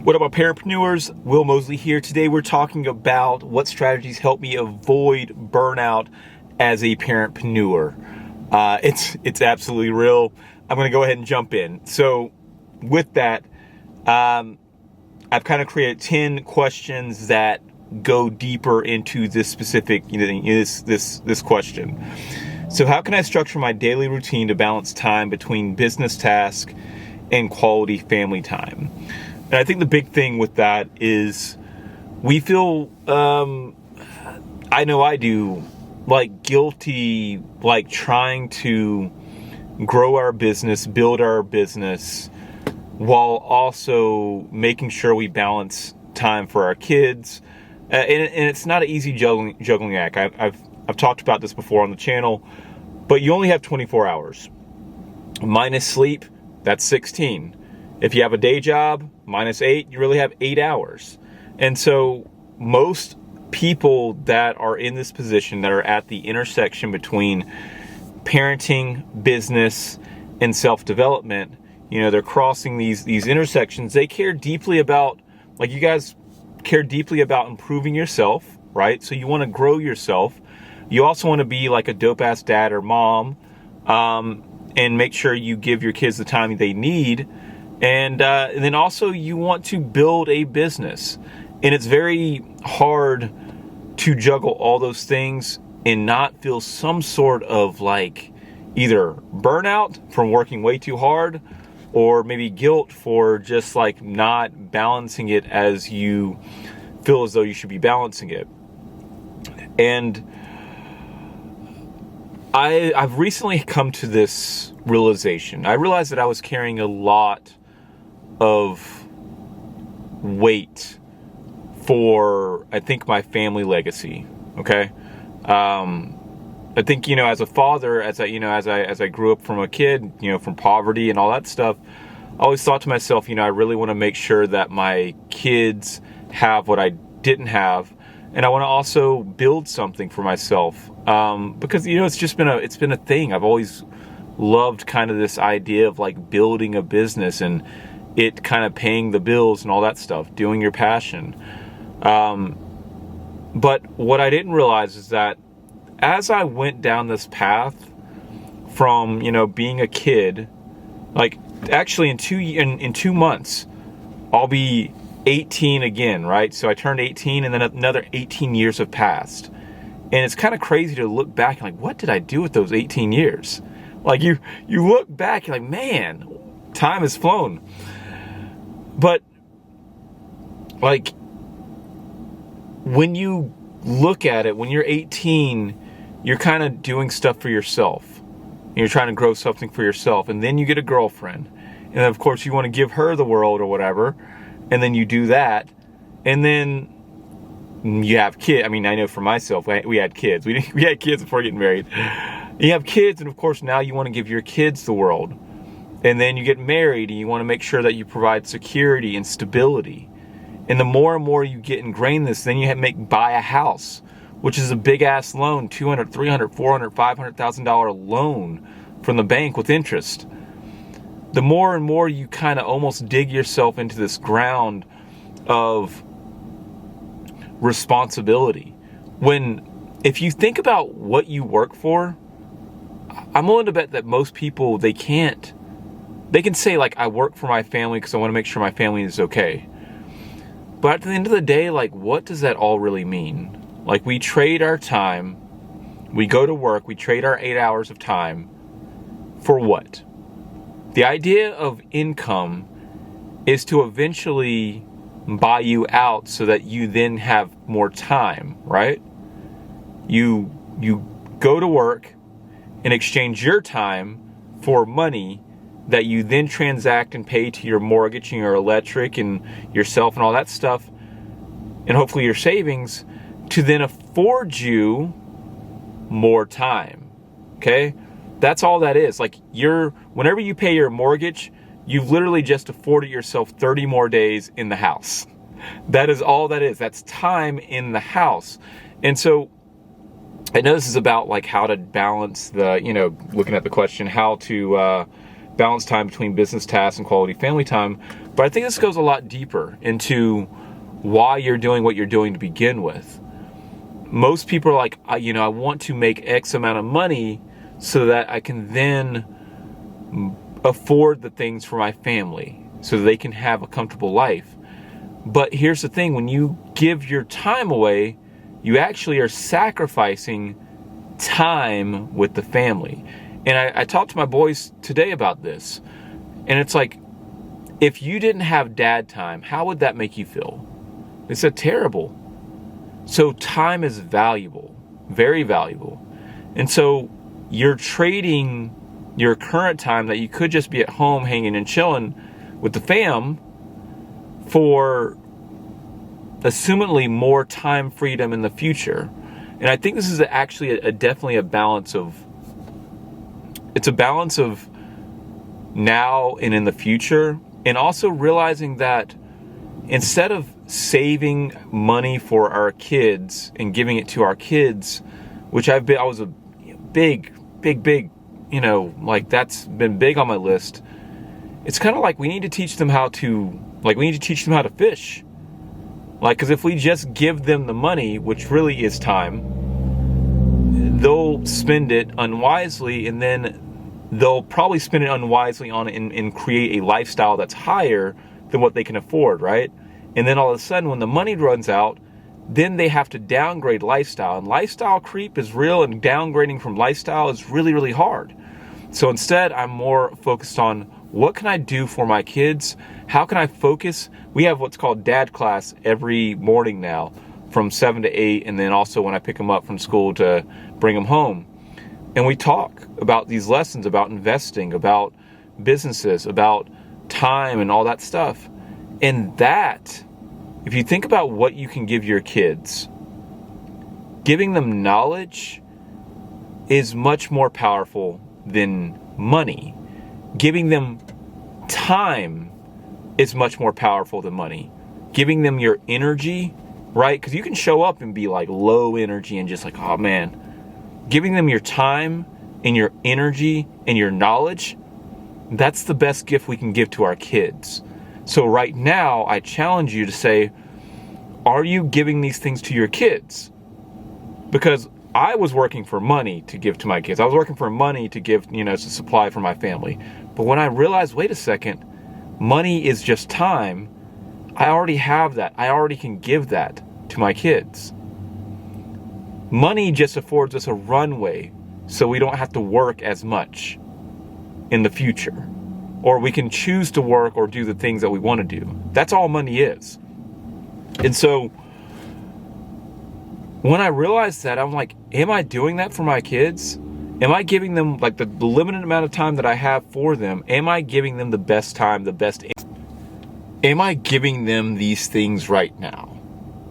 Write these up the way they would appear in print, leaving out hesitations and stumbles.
What up, my parentpreneurs? Will Mosley here. Today we're talking about what strategies help me avoid burnout as a parentpreneur. It's absolutely real. I'm going to go ahead and jump in. So with that, I've kind of created 10 questions that go deeper into this specific, this question. So how can I structure my daily routine to balance time between business tasks and quality family time? And I think the big thing with that is we feel, I know I do, like guilty, like trying to grow our business, build our business, while also making sure we balance time for our kids. And it's not an easy juggling act. I've talked about this before on the channel, but you only have 24 hours. Minus sleep, that's 16. If you have a day job, minus 8, you really have 8 hours. And so most people that are in this position, that are at the intersection between parenting, business, and self-development, they're crossing these intersections. They care deeply about, like you guys care deeply about improving yourself, right? So you want to grow yourself. You also want to be like a dope-ass dad or mom, and make sure you give your kids the time they need. And then also you want to build a business. And it's very hard to juggle all those things and not feel some sort of like either burnout from working way too hard, or maybe guilt for just like not balancing it as you feel as though you should be balancing it. And I've recently come to this realization. I realized that I was carrying a lot of weight for, I think, my family legacy. Okay. I think, as a father, as I grew up from a kid, from poverty and all that stuff, I always thought to myself, I really want to make sure that my kids have what I didn't have. And I want to also build something for myself. Because, it's been a thing. I've always loved kind of this idea of like building a business and it kind of paying the bills and all that stuff, doing your passion. But what I didn't realize is that as I went down this path from, being a kid, like actually in 2 months, I'll be 18 again, right? So I turned 18 and then another 18 years have passed. And it's kind of crazy to look back and like, what did I do with those 18 years? Like you look back, you're like, man, time has flown. But like when you look at it, when you're 18, you're kind of doing stuff for yourself. You're trying to grow something for yourself. And then you get a girlfriend. And then of course you want to give her the world or whatever. And then you do that. And then you have kids. I mean, I know for myself, we had kids. We had kids before getting married. You have kids, and of course now you want to give your kids the world. And then you get married, and you want to make sure that you provide security and stability. And the more and more you get ingrained in this, then you buy a house, which is a big ass loan, $200,000, $300,000, $400,000, $500,000 loan from the bank with interest. The more and more you kind of almost dig yourself into this ground of responsibility. If you think about what you work for, I'm willing to bet that most people, they can say like, I work for my family because I want to make sure my family is okay. But at the end of the day, like, what does that all really mean? Like, we trade our time, we go to work, we trade our 8 hours of time for what? The idea of income is to eventually buy you out so that you then have more time, right? You go to work and exchange your time for money that you then transact and pay to your mortgage and your electric and yourself and all that stuff, and hopefully your savings, to then afford you more time. Okay? That's all that is. Like whenever you pay your mortgage, you've literally just afforded yourself 30 more days in the house. That is all that is. That's time in the house. And so I know this is about like how to balance the, looking at the question, how to balance time between business tasks and quality family time. But I think this goes a lot deeper into why you're doing what you're doing to begin with. Most people are like, I want to make X amount of money so that I can then afford the things for my family so that they can have a comfortable life. But here's the thing, when you give your time away, you actually are sacrificing time with the family. And I talked to my boys today about this. And it's like, if you didn't have dad time, how would that make you feel? They said terrible. So time is valuable, very valuable. And so you're trading your current time that you could just be at home hanging and chilling with the fam for assumedly more time freedom in the future. And I think this is actually definitely a balance of, it's a balance of now and in the future, and also realizing that instead of saving money for our kids and giving it to our kids, which I was a big, like that's been big on my list. It's kind of like we need to teach them how to fish. Like, because if we just give them the money, which really is time, they'll spend it unwisely, and then they'll probably spend it unwisely on it and create a lifestyle that's higher than what they can afford, right? And then all of a sudden, when the money runs out, then they have to downgrade lifestyle. And lifestyle creep is real, and downgrading from lifestyle is really, really hard. So instead, I'm more focused on what can I do for my kids? How can I focus? We have what's called dad class every morning now from 7 to 8, and then also when I pick them up from school to bring them home. And we talk about these lessons, about investing, about businesses, about time and all that stuff. And that, if you think about what you can give your kids, giving them knowledge is much more powerful than money. Giving them time is much more powerful than money. Giving them your energy, right? Because you can show up and be like low energy and just like, oh man. Giving them your time and your energy and your knowledge, that's the best gift we can give to our kids. So right now, I challenge you to say, are you giving these things to your kids? Because I was working for money to give to my kids. I was working for money to give, to supply for my family. But when I realized, wait a second, money is just time, I already have that. I already can give that to my kids. Money just affords us a runway so we don't have to work as much in the future. Or we can choose to work or do the things that we want to do. That's all money is. And so when I realized that, I'm like, am I doing that for my kids? Am I giving them like the limited amount of time that I have for them? Am I giving them the best time, am I giving them these things right now?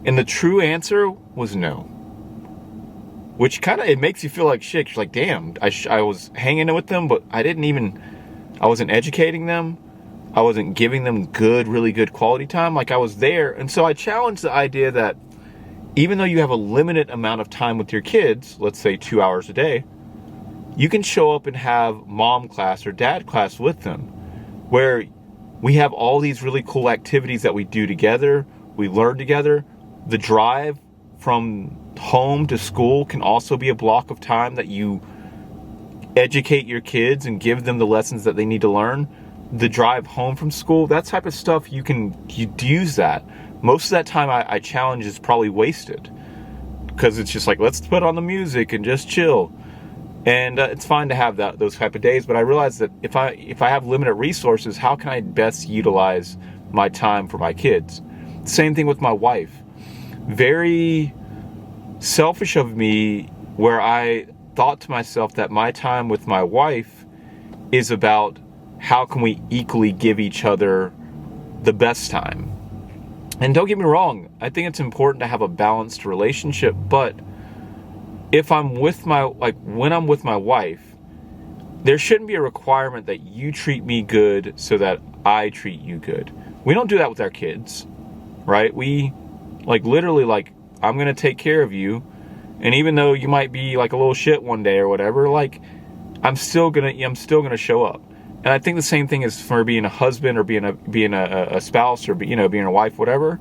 And the true answer was no. Which it makes you feel like shit. You're like, damn, I was hanging with them, but I wasn't educating them. I wasn't giving them really good quality time. Like I was there. And so I challenged the idea that even though you have a limited amount of time with your kids, let's say 2 hours a day, you can show up and have mom class or dad class with them, where we have all these really cool activities that we do together. We learn together. The drive from home to school can also be a block of time that you educate your kids and give them the lessons that they need to learn. The drive home from school, that type of stuff, you use that. Most of that time I challenge is probably wasted because it's just like, let's put on the music and just chill. And it's fine to have those type of days, but I realize that if I have limited resources, how can I best utilize my time for my kids? Same thing with my wife. Very selfish of me, where I thought to myself that my time with my wife is about how can we equally give each other the best time. And don't get me wrong, I think it's important to have a balanced relationship, but if I'm with when I'm with my wife, there shouldn't be a requirement that you treat me good so that I treat you good. We don't do that with our kids, right? We literally I'm going to take care of you. And even though you might be like a little shit one day or whatever, I'm still going to show up. And I think the same thing is for being a husband or being a spouse, or being a wife, whatever.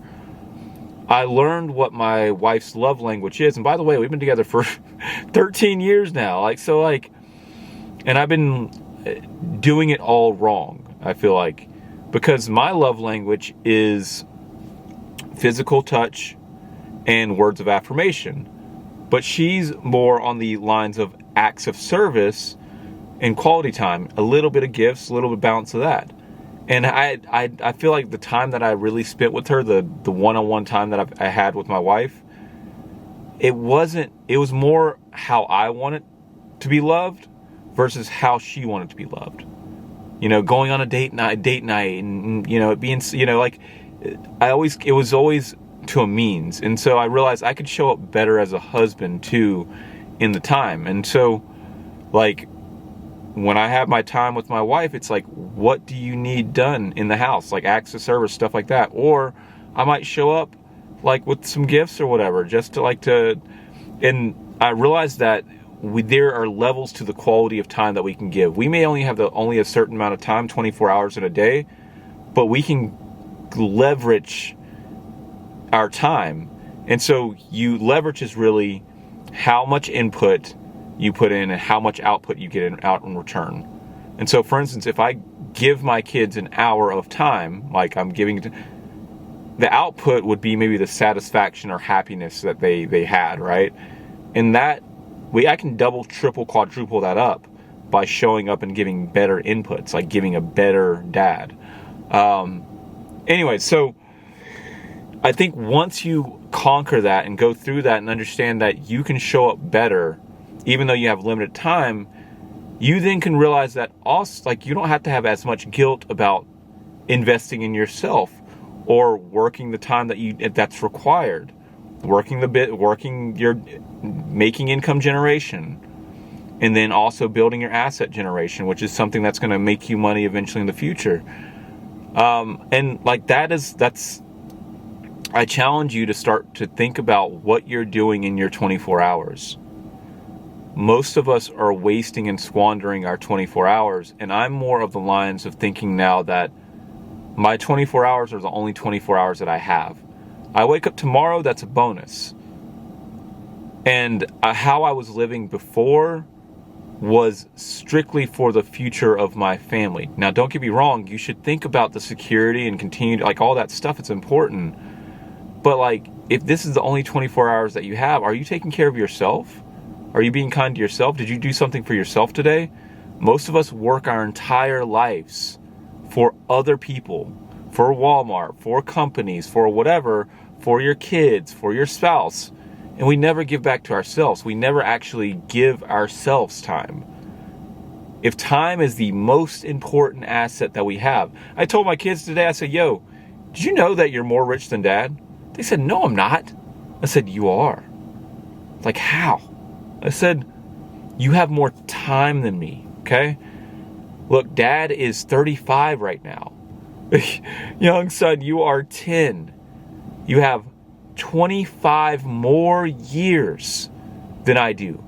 I learned what my wife's love language is. And by the way, we've been together for 13 years now. And I've been doing it all wrong, I feel like, because my love language is physical touch and words of affirmation. But she's more on the lines of acts of service and quality time, a little bit of gifts, a little bit of balance of that. And I feel like the time that I really spent with her, the one-on-one time that I had with my wife, it was more how I wanted to be loved versus how she wanted to be loved. Going on a date night, and it being, it was always to a means. And so I realized I could show up better as a husband too in the time. And so, like, when I have my time with my wife, it's like, what do you need done in the house? Like acts of service, stuff like that. Or I might show up like with some gifts or whatever, just to, and I realized that there are levels to the quality of time that we can give. We may only have only a certain amount of time, 24 hours in a day, but we can leverage our time. And so leverage is really how much input you put in and how much output you get out in return. And so, for instance, if I give my kids an hour of time, like I'm giving, the output would be maybe the satisfaction or happiness that they had, right? And that I can double, triple, quadruple that up by showing up and giving better inputs, like giving a better dad. Anyway, so I think once you conquer that and go through that and understand that you can show up better, even though you have limited time, you then can realize that also, like, you don't have to have as much guilt about investing in yourself or working the time that's required, making income generation, and then also building your asset generation, which is something that's going to make you money eventually in the future. And like I challenge you to start to think about what you're doing in your 24 hours. Most of us are wasting and squandering our 24 hours, and I'm more of the lines of thinking now that my 24 hours are the only 24 hours that I have. I wake up tomorrow, that's a bonus. And how I was living before was strictly for the future of my family. Now, don't get me wrong, you should think about the security and continue, like, all that stuff, it's important. But, like, if this is the only 24 hours that you have, are you taking care of yourself? Are you being kind to yourself? Did you do something for yourself today? Most of us work our entire lives for other people, for Walmart, for companies, for whatever, for your kids, for your spouse, and we never give back to ourselves. We never actually give ourselves time. If time is the most important asset that we have. I told my kids today, I said, yo, did you know that you're more rich than dad? They said, no, I'm not. I said, you are. Like, how? I said, you have more time than me, okay? Look, dad is 35 right now. Young son, you are 10. You have 25 more years than I do.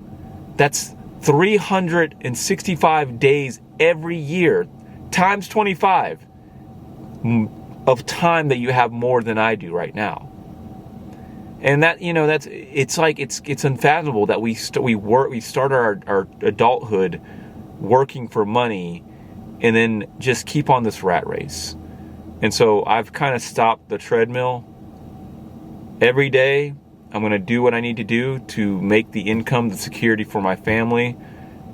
That's 365 days every year, times 25 of time that you have more than I do right now. And that, it's unfathomable that we start our adulthood working for money and then just keep on this rat race. And so I've kind of stopped the treadmill. Every day, I'm going to do what I need to do to make the income, the security for my family.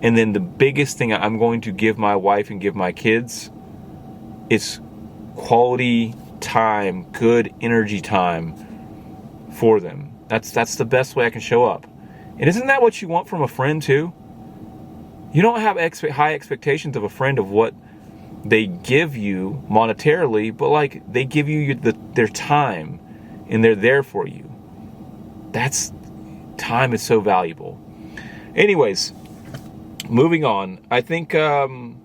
And then the biggest thing I'm going to give my wife and give my kids is quality time, good energy time for them. That's the best way I can show up. And isn't that what you want from a friend too? You don't have high expectations of a friend of what they give you monetarily, but like they give you their time and they're there for you. Time is so valuable. Anyways, moving on. I think to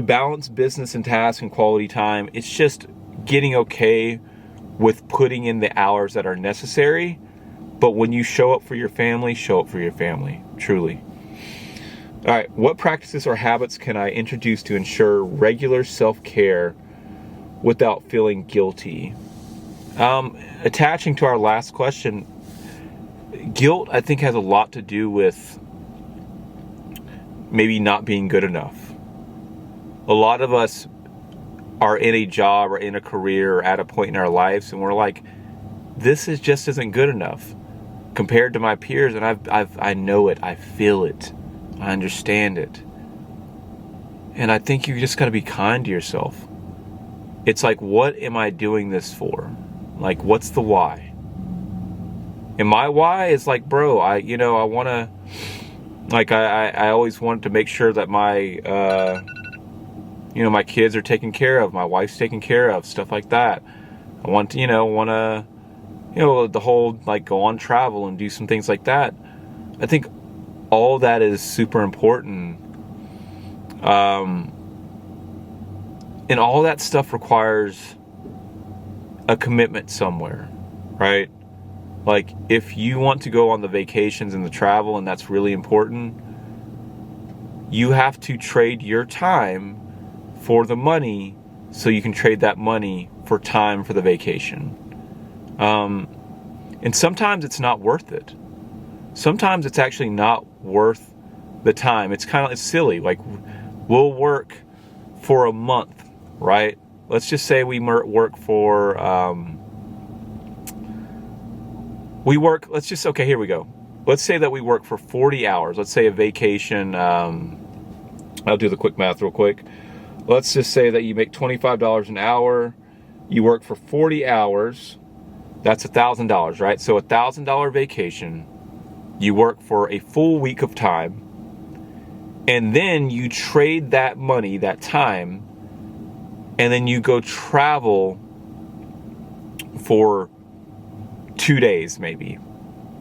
balance business and task and quality time, it's just getting okay with putting in the hours that are necessary. But when you show up for your family, show up for your family, truly. All right, what practices or habits can I introduce to ensure regular self-care without feeling guilty? Attaching to our last question, guilt, I think, has a lot to do with maybe not being good enough. A lot of us are in a job or in a career or at a point in our lives, and we're like, this is just isn't good enough compared to my peers, and I know it, I feel it, I understand it. And I think you just got to be kind to yourself. It's like, what am I doing this for? Like, what's the why? And my why is like, bro, I want to, like, I always wanted to make sure that my, my kids are taken care of, my wife's taken care of, stuff like that. I want to, the whole, like, go on travel and do some things like that. I think all that is super important. And all that stuff requires a commitment somewhere, right? Like, if you want to go on the vacations and the travel, and that's really important, you have to trade your time for the money so you can trade that money for time for the vacation. And sometimes it's not worth it. Sometimes it's actually not worth the time. It's silly. Like, we'll work for a month, right? Let's just say we work for, okay, here we go. Let's say that we work for 40 hours. Let's say a vacation, I'll do the quick math real quick. Let's just say that you make $25 an hour. You work for 40 hours. That's $1,000, right? So $1,000 vacation. You work for a full week of time. And then you trade that money, that time, and then you go travel for 2 days, maybe.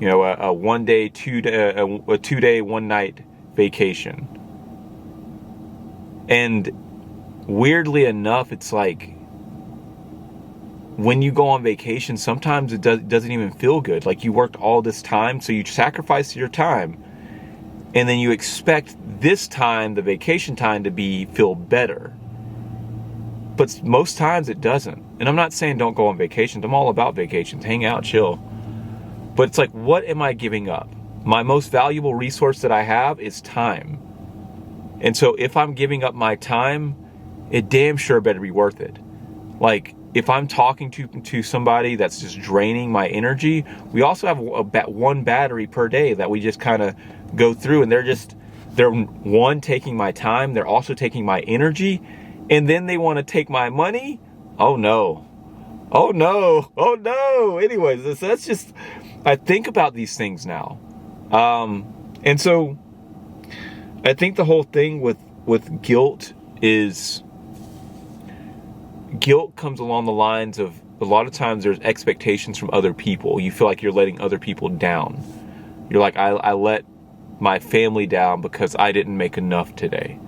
A 1 day, 2 day, a 2 day, 1 night vacation. And weirdly enough, it's like, when you go on vacation, sometimes it doesn't even feel good. Like, you worked all this time, so you sacrifice your time, and then you expect this time, the vacation time, to feel better. But most times it doesn't. And I'm not saying don't go on vacations. I'm all about vacations. Hang out, chill. But it's like, what am I giving up? My most valuable resource that I have is time. And so if I'm giving up my time, it damn sure better be worth it. Like, if I'm talking to somebody that's just draining my energy, we also have one battery per day that we just kind of go through, and they're one, taking my time, they're also taking my energy, and then they want to take my money. Oh no. Oh no. Oh no. Anyways, so that's just, I think about these things now. And so I think the whole thing with guilt is, guilt comes along the lines of, a lot of times there's expectations from other people. You feel like you're letting other people down. You're like, I let my family down because I didn't make enough today.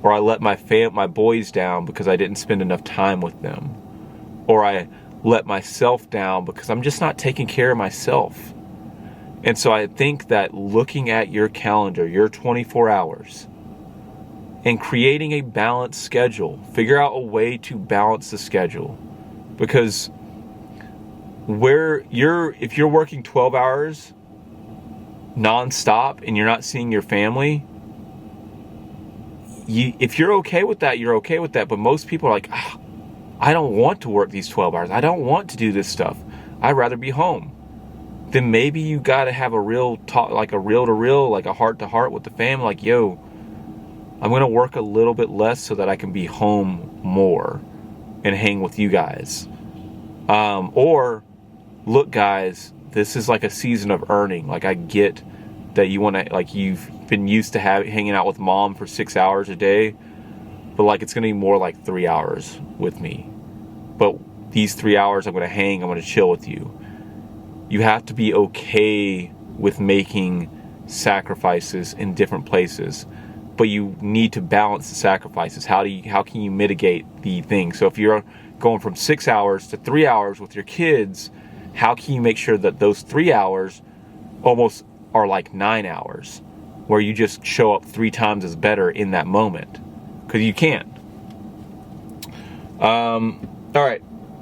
Or I let my boys down because I didn't spend enough time with them. Or I let myself down because I'm just not taking care of myself. And so I think that looking at your calendar, your 24 hours, and creating a balanced schedule, figure out a way to balance the schedule. Because if you're working 12 hours nonstop and you're not seeing your family, if you're okay with that, you're okay with that. But most people are like, I don't want to work these 12 hours. I don't want to do this stuff. I'd rather be home. Then maybe you got to have a real talk, like a real to real, like a heart to heart with the family. Like, yo, I'm going to work a little bit less so that I can be home more and hang with you guys. Or, look, guys, this is like a season of earning. Like, I get that you want to, like, you've been used to hanging out with mom for 6 hours a day, but like, it's going to be more like 3 hours with me. But these 3 hours I'm going to chill with you. You have to be okay with making sacrifices in different places, but you need to balance the sacrifices. How can you mitigate the thing? So if you're going from 6 hours to 3 hours with your kids, how can you make sure that those 3 hours almost are like 9 hours? where you just show up 3 times as better in that moment, because you can't. All right,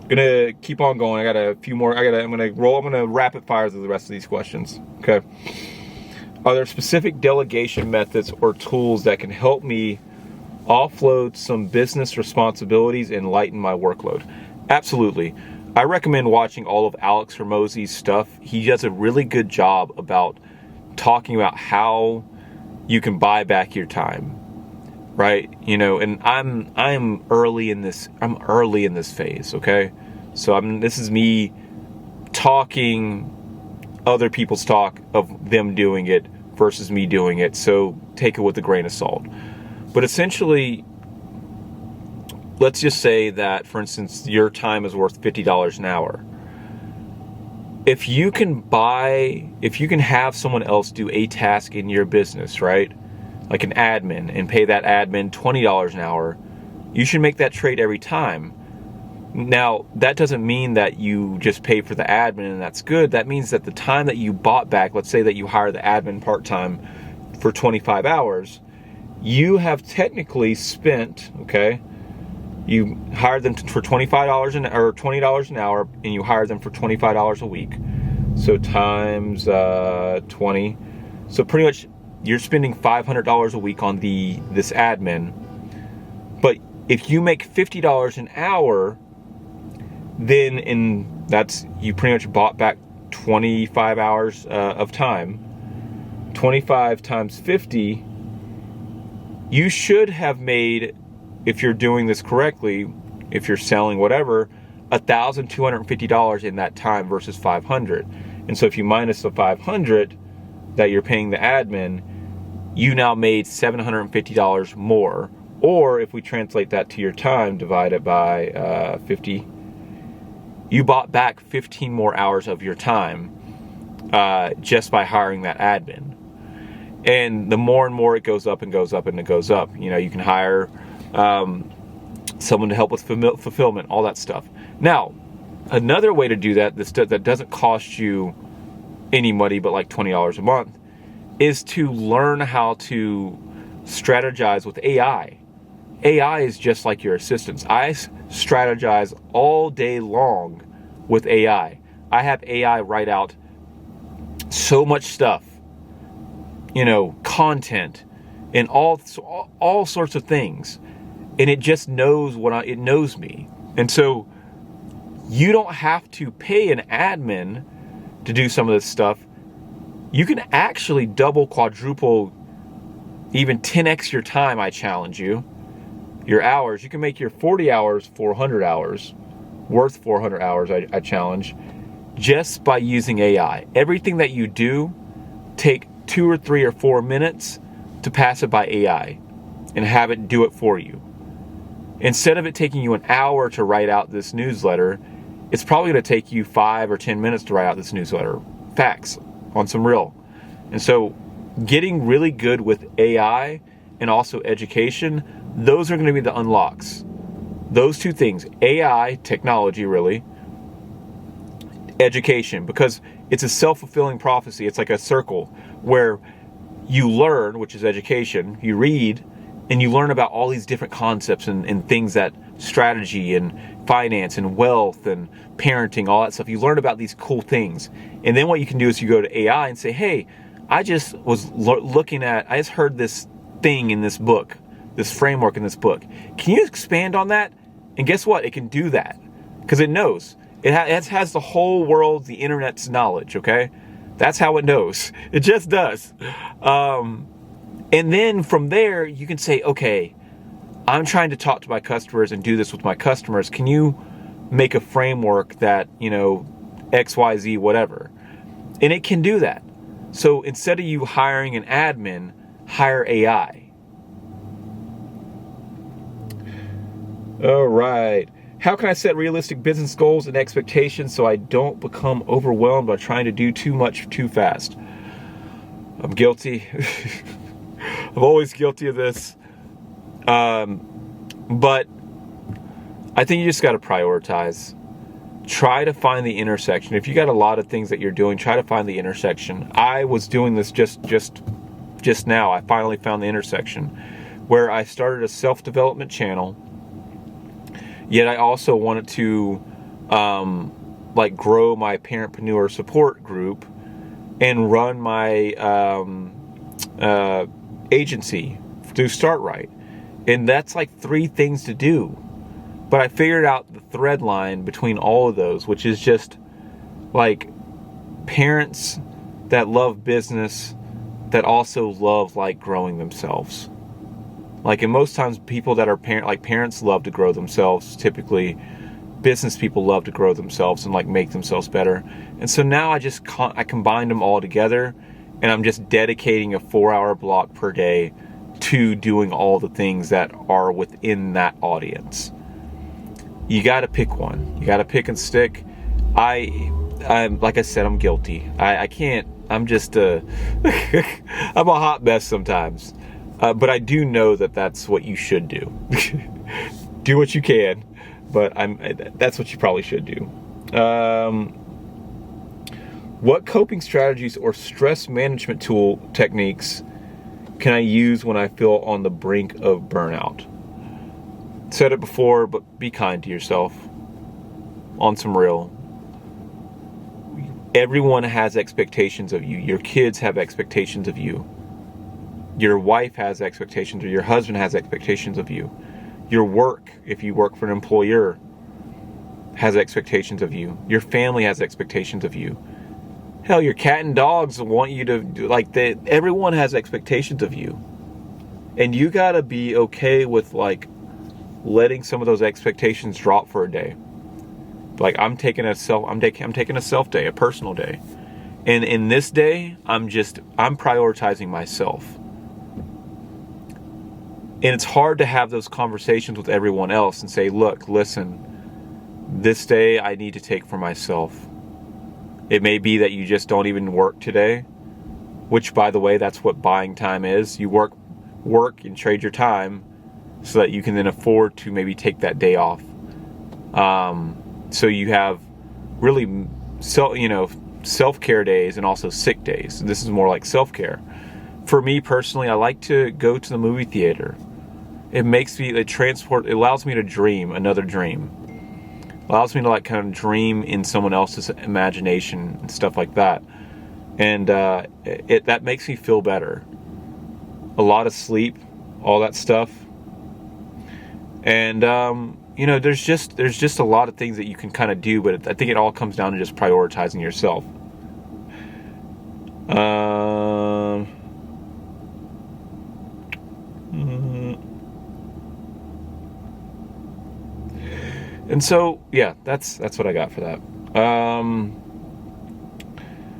gonna keep on going. I got a few more. I'm gonna rapid fire through the rest of these questions. Okay. Are there specific delegation methods or tools that can help me offload some business responsibilities and lighten my workload? Absolutely. I recommend watching all of Alex Hormozi's stuff. He does a really good job about talking about how you can buy back your time, right? You know, and I'm early in this phase, okay? So this is me talking other people's talk of them doing it versus me doing it. So take it with a grain of salt. But essentially, let's just say that, for instance, your time is worth $50 an hour. If you can have someone else do a task in your business, right? Like an admin, and pay that admin $20 an hour, you should make that trade every time. Now, that doesn't mean that you just pay for the admin and that's good. That means that the time that you bought back, let's say that you hire the admin part-time for 25 hours, you have technically spent, okay, you hired them for $25 or $20 an hour, and you hired them for $25 a week. So times 20. So pretty much you're spending $500 a week on this admin. But if you make $50 an hour, then you pretty much bought back 25 hours of time. 25 times 50, you should have made, if you're doing this correctly, if you're selling whatever, $1,250 in that time versus $500. And so if you minus the $500 that you're paying the admin, you now made $750 more. Or if we translate that to your time, divide it by 50, you bought back 15 more hours of your time just by hiring that admin. And the more and more it goes up and goes up and it goes up. You know, you can hire someone to help with fulfillment, all that stuff. Now, another way to do that, that doesn't cost you any money but like $20 a month, is to learn how to strategize with AI. AI is just like your assistants. I strategize all day long with AI. I have AI write out so much stuff, you know, content and all sorts of things. And it just knows it knows me. And so you don't have to pay an admin to do some of this stuff. You can actually double, quadruple, even 10x your time, I challenge you. Your hours. You can make your 40 hours 400 hours, worth 400 hours, I challenge, just by using AI. Everything that you do, take 2 or 3 or 4 minutes to pass it by AI and have it do it for you. Instead of it taking you an hour to write out this newsletter, it's probably going to take you 5 or 10 minutes to write out this newsletter. Facts on some real. And so getting really good with AI and also education, those are going to be the unlocks. Those two things, AI, technology really, education, because it's a self-fulfilling prophecy. It's like a circle where you learn, which is education, you read, and you learn about all these different concepts and things, that strategy and finance and wealth and parenting, all that stuff. You learn about these cool things. And then what you can do is you go to AI and say, hey, I just was I just heard this thing in this book, this framework in this book. Can you expand on that? And guess what? It can do that because it knows. It has the whole world, the internet's knowledge, okay? That's how it knows. It just does. And then from there, you can say, okay, I'm trying to talk to my customers and do this with my customers. Can you make a framework that, you know, X, Y, Z, whatever? And it can do that. So instead of you hiring an admin, hire AI. All right. How can I set realistic business goals and expectations so I don't become overwhelmed by trying to do too much too fast? I'm guilty. I'm always guilty of this. But I think you just got to prioritize. Try to find the intersection. If you got a lot of things that you're doing, try to find the intersection. I was doing this just just now. I finally found the intersection where I started a self-development channel, yet I also wanted to grow my parentpreneur support group and run my agency through Start Right. And that's like 3 things to do. But I figured out the thread line between all of those, which is just like parents that love business that also love like growing themselves. Like, and most times people that are parents love to grow themselves. Typically, business people love to grow themselves and like make themselves better. And so now I combined them all together, and I'm just dedicating a 4-hour block per day to doing all the things that are within that audience. You got to pick one. You got to pick and stick. I'm like I said, I'm guilty. I can't. I'm just I'm a hot mess sometimes. But I do know that that's what you should do. Do what you can, but that's what you probably should do. What coping strategies or stress management techniques can I use when I feel on the brink of burnout? Said it before, but be kind to yourself. On some real. Everyone has expectations of you. Your kids have expectations of you. Your wife has expectations, or your husband has expectations of you. Your work, if you work for an employer, has expectations of you. Your family has expectations of you. Hell, your cat and dogs want you to do everyone has expectations of you. And you gotta be okay with like letting some of those expectations drop for a day. Like I'm taking a self day, a personal day. And in this day, I'm prioritizing myself. And it's hard to have those conversations with everyone else and say, look, listen, this day I need to take for myself. It may be that you just don't even work today, which, by the way, that's what buying time is. You work and trade your time so that you can then afford to maybe take that day off. So you have really self-care days and also sick days. This is more like self-care. For me personally, I like to go to the movie theater. It allows me to dream another dream. Allows me to like kind of dream in someone else's imagination and stuff like that. And that makes me feel better. A lot of sleep, all that stuff. And there's just a lot of things that you can kind of do, but I think it all comes down to just prioritizing yourself. And so, yeah, that's what I got for that.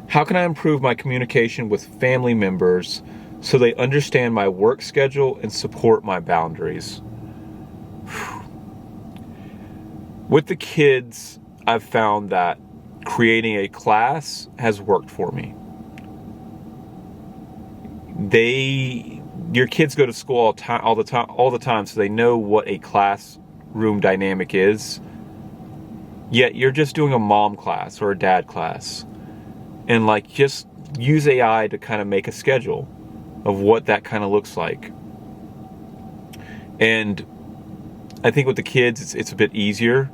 How can I improve my communication with family members so they understand my work schedule and support my boundaries? With the kids, I've found that creating a class has worked for me. Your kids go to school all the time, so they know what a classroom dynamic is. Yet you're just doing a mom class or a dad class, and like just use AI to kind of make a schedule of what that kind of looks like. And I think with the kids, it's a bit easier.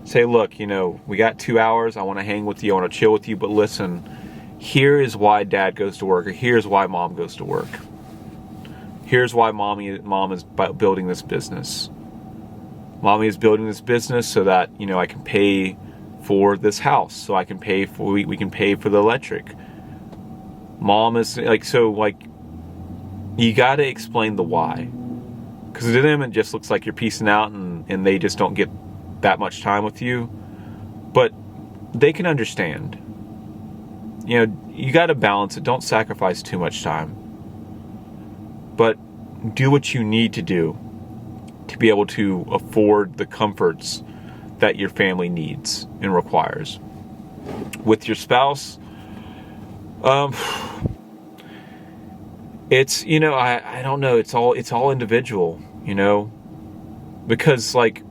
Say, look, we got 2 hours. I want to hang with you. I want to chill with you. But listen, here is why dad goes to work, or here's why mom goes to work. Here's why mom is building this business. Mommy is building this business so that, I can pay for this house. So we can pay for the electric. Mom is you got to explain the why. Because to them, it just looks like you're piecing out and they just don't get that much time with you. But they can understand. You got to balance it. Don't sacrifice too much time. But do what you need to do to be able to afford the comforts that your family needs and requires. With your spouse, it's, I don't know, it's all individual, because like,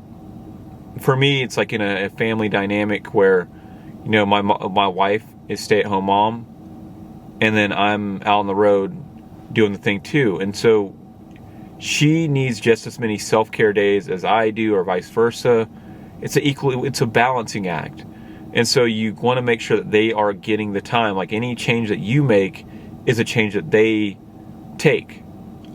for me, it's like in a family dynamic where, my wife is stay-at-home mom, and then I'm out on the road doing the thing too. And so she needs just as many self-care days as I do, or vice versa. It's a balancing act. And so you want to make sure that they are getting the time. Like any change that you make is a change that they take.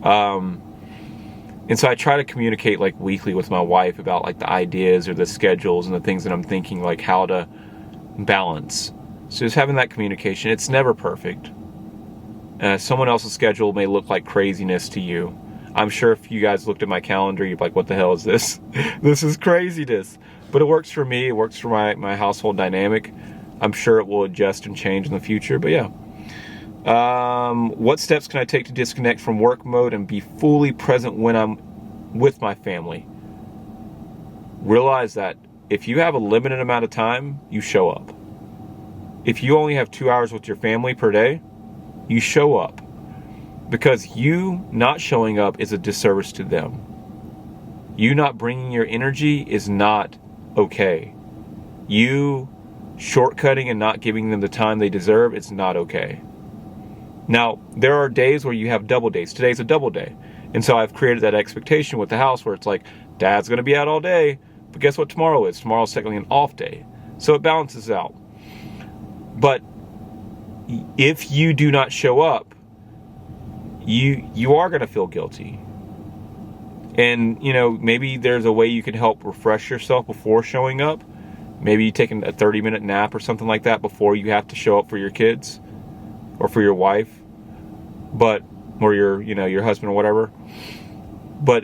And so I try to communicate like weekly with my wife about like the ideas or the schedules and the things that I'm thinking, like how to balance. So just having that communication. It's never perfect. Someone else's schedule may look like craziness to you. I'm sure if you guys looked at my calendar, you'd be like, what the hell is this? This is craziness. But it works for me. It works for my household dynamic. I'm sure it will adjust and change in the future. But yeah. What steps can I take to disconnect from work mode and be fully present when I'm with my family? Realize that if you have a limited amount of time, you show up. If you only have 2 hours with your family per day, you show up. Because you not showing up is a disservice to them. You not bringing your energy is not okay. You shortcutting and not giving them the time they deserve, it's not okay. Now, there are days where you have double days. Today's a double day. And so I've created that expectation with the house where it's like, Dad's going to be out all day, but guess what tomorrow is? Tomorrow's technically an off day. So it balances out. But if you do not show up, you are going to feel guilty. And, maybe there's a way you can help refresh yourself before showing up. Maybe you take a 30-minute nap or something like that before you have to show up for your kids or for your wife, or your husband or whatever. But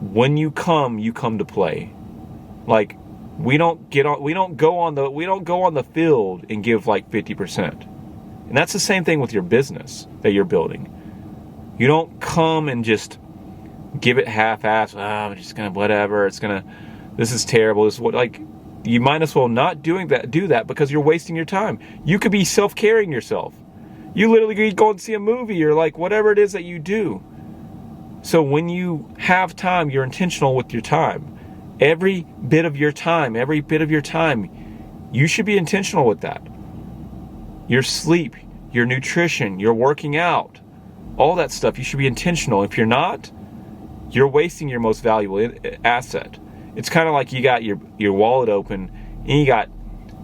when you come to play. Like we don't go on the field and give like 50%. And that's the same thing with your business that you're building. You don't come and just give it half-assed. I'm just gonna whatever. This is terrible. This is what you might as well not do that because you're wasting your time. You could be self-caring yourself. You literally could go and see a movie or like whatever it is that you do. So when you have time, you're intentional with your time. Every bit of your time, you should be intentional with that. Your sleep, your nutrition, your working out, all that stuff, you should be intentional. If you're not, you're wasting your most valuable asset. It's kind of like you got your wallet open and you got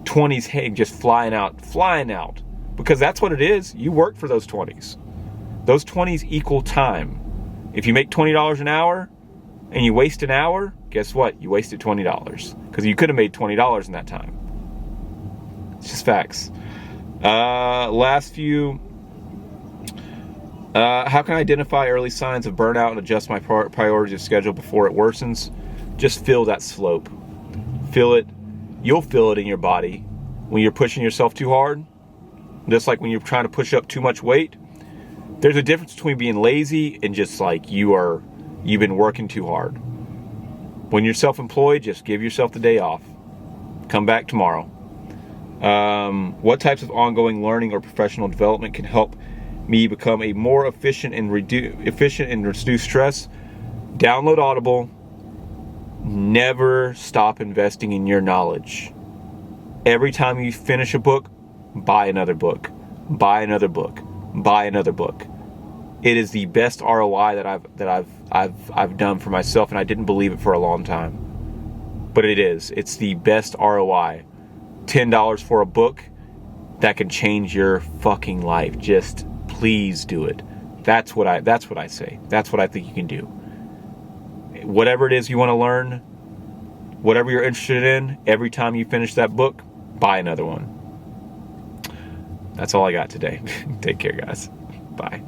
20s just flying out. Because that's what it is. You work for those 20s. Those 20s equal time. If you make $20 an hour and you waste an hour, guess what? You wasted $20 because you could have made $20 in that time. It's just facts. Last few. How can I identify early signs of burnout and adjust my priorities of schedule before it worsens? Just feel that slope. Feel it. You'll feel it in your body when you're pushing yourself too hard. Just like when you're trying to push up too much weight. There's a difference between being lazy and just like you've been working too hard. When you're self-employed, just give yourself the day off. Come back tomorrow. What types of ongoing learning or professional development can help me become a more efficient and reduce stress? Download Audible. Never stop investing in your knowledge. Every time you finish a book, buy another book. Buy another book. Buy another book. It is the best ROI that I've done for myself, and I didn't believe it for a long time. But it is. It's the best ROI. $10 for a book that can change your fucking life. Just please do it. That's what I say. That's what I think you can do. Whatever it is you want to learn, whatever you're interested in, every time you finish that book, buy another one. That's all I got today. Take care, guys. Bye.